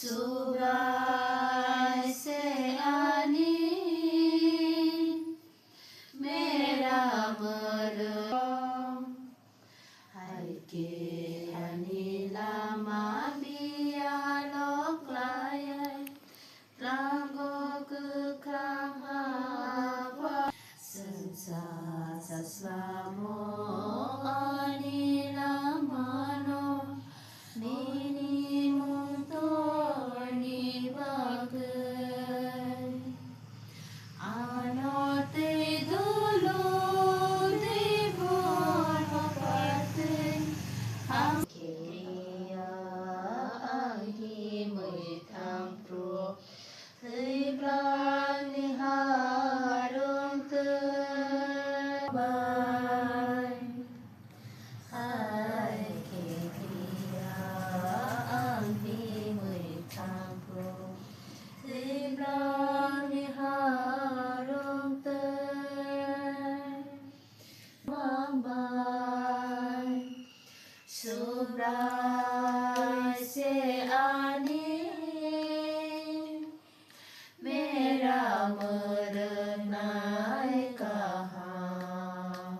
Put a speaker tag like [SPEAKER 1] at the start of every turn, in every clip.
[SPEAKER 1] सुबह से आनी मेरा मरम hai ke anila mabia loklaya rango kekrahawa sensa saslamo anila mano nini muntoni bagai anote dulu di borapate ham keria ahi metam pro Librani harum terbai hai keria ahi metam pro Librani harum terbai Subrai se ani मेरा मरनाय कहाँ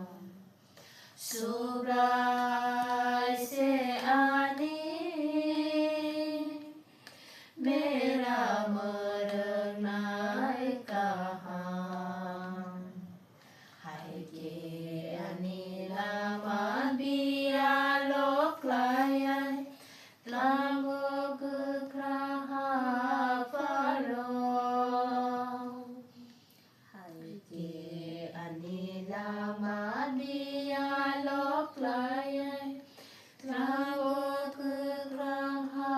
[SPEAKER 1] सुब्राय से आनी मेरा मरनाय कहाँ hai ke anila mabia loklayan lago kekraha hai ke anila mabia loklayan lago kekraha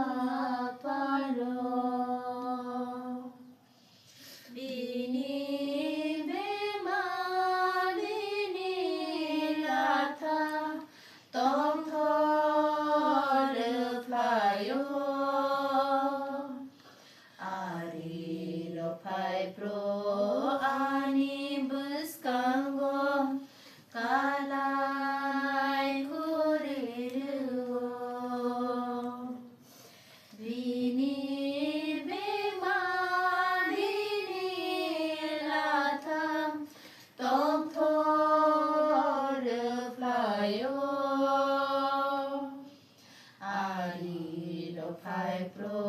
[SPEAKER 1] Bini bema bini lata tom thole playo ari lo pai pro ani buskango kalai kuriru Bini bema bini lata tom thole playo ari lo pai pro